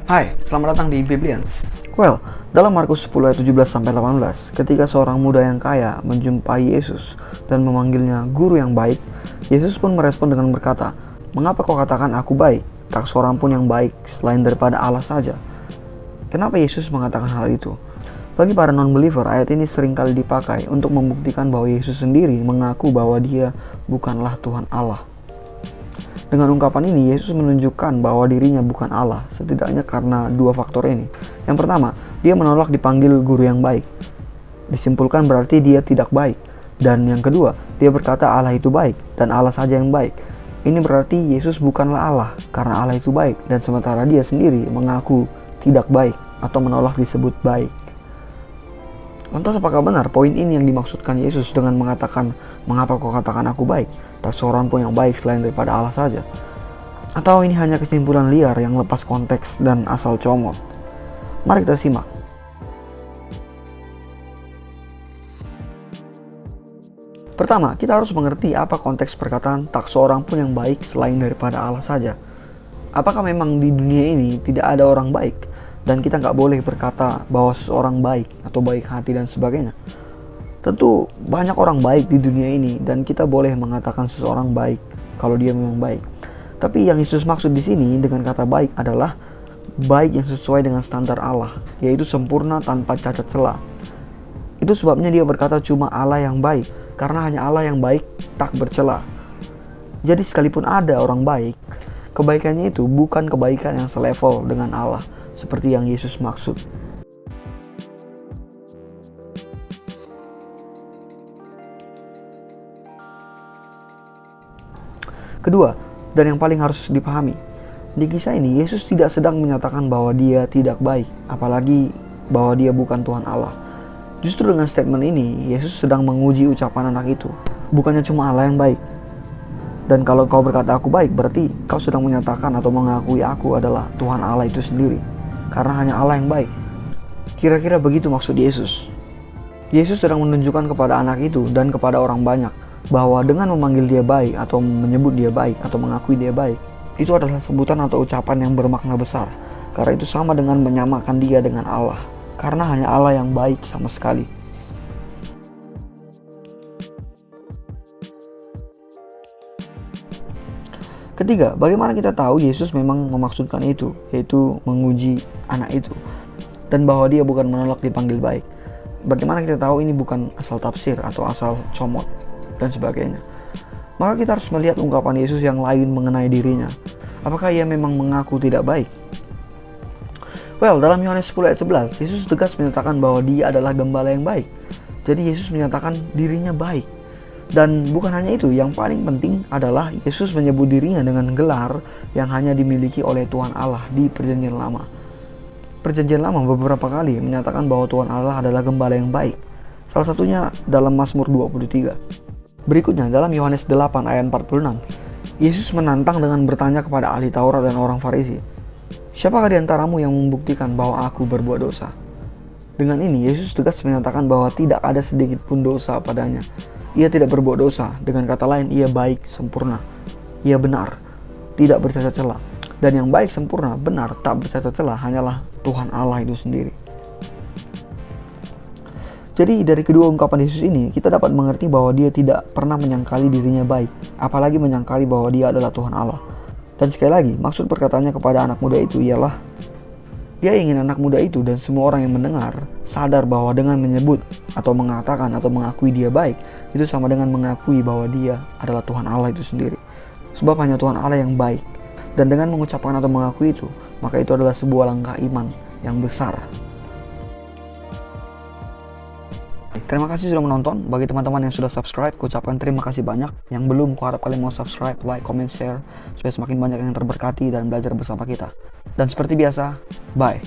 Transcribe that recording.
Hai, selamat datang di Biblians. Well, dalam Markus 10 ayat 17-18, ketika seorang muda yang kaya menjumpai Yesus dan memanggilnya guru yang baik, Yesus pun merespon dengan berkata, "Mengapa kau katakan aku baik? Tak seorang pun yang baik selain daripada Allah saja." Kenapa Yesus mengatakan hal itu? Bagi para non-believer, ayat ini seringkali dipakai untuk membuktikan bahwa Yesus sendiri mengaku bahwa dia bukanlah Tuhan Allah. Dengan ungkapan ini, Yesus menunjukkan bahwa dirinya bukan Allah, setidaknya karena dua faktor ini. Yang pertama, dia menolak dipanggil guru yang baik. Disimpulkan berarti dia tidak baik. Dan yang kedua, dia berkata Allah itu baik, dan Allah saja yang baik. Ini berarti Yesus bukanlah Allah, karena Allah itu baik, dan sementara dia sendiri mengaku tidak baik, atau menolak disebut baik. Lantas apakah benar poin ini yang dimaksudkan Yesus dengan mengatakan, "Mengapa kau katakan aku baik? Tak seorang pun yang baik selain daripada Allah saja." Atau ini hanya kesimpulan liar yang lepas konteks dan asal comot? Mari kita simak. Pertama, kita harus mengerti apa konteks perkataan tak seorang pun yang baik selain daripada Allah saja. Apakah memang di dunia ini tidak ada orang baik? Dan kita nggak boleh berkata bahwa seseorang baik atau baik hati dan sebagainya. Tentu banyak orang baik di dunia ini dan kita boleh mengatakan seseorang baik kalau dia memang baik. Tapi yang Yesus maksud di sini dengan kata baik adalah baik yang sesuai dengan standar Allah, yaitu sempurna tanpa cacat celah. Itu sebabnya dia berkata cuma Allah yang baik, karena hanya Allah yang baik tak bercela. Jadi sekalipun ada orang baik, kebaikannya itu bukan kebaikan yang selevel dengan Allah, seperti yang Yesus maksud. Kedua, dan yang paling harus dipahami, di kisah ini Yesus tidak sedang menyatakan bahwa dia tidak baik, apalagi bahwa dia bukan Tuhan Allah. Justru dengan statement ini, Yesus sedang menguji ucapan anak itu. Bukannya cuma Allah yang baik. Dan kalau kau berkata aku baik, berarti kau sedang menyatakan atau mengakui aku adalah Tuhan Allah itu sendiri. Karena hanya Allah yang baik. Kira-kira begitu maksud Yesus. Yesus sedang menunjukkan kepada anak itu dan kepada orang banyak bahwa dengan memanggil dia baik atau menyebut dia baik atau mengakui dia baik, itu adalah sebutan atau ucapan yang bermakna besar. Karena itu sama dengan menyamakan dia dengan Allah. Karena hanya Allah yang baik sama sekali. Ketiga, bagaimana kita tahu Yesus memang memaksudkan itu, yaitu menguji anak itu, dan bahwa dia bukan menolak dipanggil baik. Bagaimana kita tahu ini bukan asal tafsir atau asal comot dan sebagainya. Maka kita harus melihat ungkapan Yesus yang lain mengenai dirinya. Apakah ia memang mengaku tidak baik? Well, dalam Yohanes 10 ayat 11, Yesus tegas menyatakan bahwa dia adalah gembala yang baik. Jadi Yesus menyatakan dirinya baik. Dan bukan hanya itu, yang paling penting adalah Yesus menyebut dirinya dengan gelar yang hanya dimiliki oleh Tuhan Allah di Perjanjian Lama. Perjanjian Lama beberapa kali menyatakan bahwa Tuhan Allah adalah gembala yang baik. Salah satunya dalam Mazmur 23. Berikutnya dalam Yohanes 8 ayat 46, Yesus menantang dengan bertanya kepada ahli Taurat dan orang Farisi, "Siapakah di antaramu yang membuktikan bahwa aku berbuat dosa?" Dengan ini Yesus tegas menyatakan bahwa tidak ada sedikit pun dosa padanya. Ia tidak berbuat dosa, dengan kata lain ia baik, sempurna. Ia benar, tidak bercacat celah. Dan yang baik, sempurna, benar, tak bercacat celah hanyalah Tuhan Allah itu sendiri. Jadi dari kedua ungkapan Yesus ini, kita dapat mengerti bahwa dia tidak pernah menyangkali dirinya baik, apalagi menyangkali bahwa dia adalah Tuhan Allah. Dan sekali lagi, maksud perkataannya kepada anak muda itu ialah, dia ingin anak muda itu dan semua orang yang mendengar sadar bahwa dengan menyebut atau mengatakan atau mengakui dia baik, itu sama dengan mengakui bahwa dia adalah Tuhan Allah itu sendiri. Sebab hanya Tuhan Allah yang baik. Dan dengan mengucapkan atau mengakui itu, maka itu adalah sebuah langkah iman yang besar. Terima kasih sudah menonton. Bagi teman-teman yang sudah subscribe, kuucapkan terima kasih banyak. Yang belum, kuharap kalian mau subscribe, like, comment, share, supaya semakin banyak yang terberkati dan belajar bersama kita. Dan seperti biasa, bye.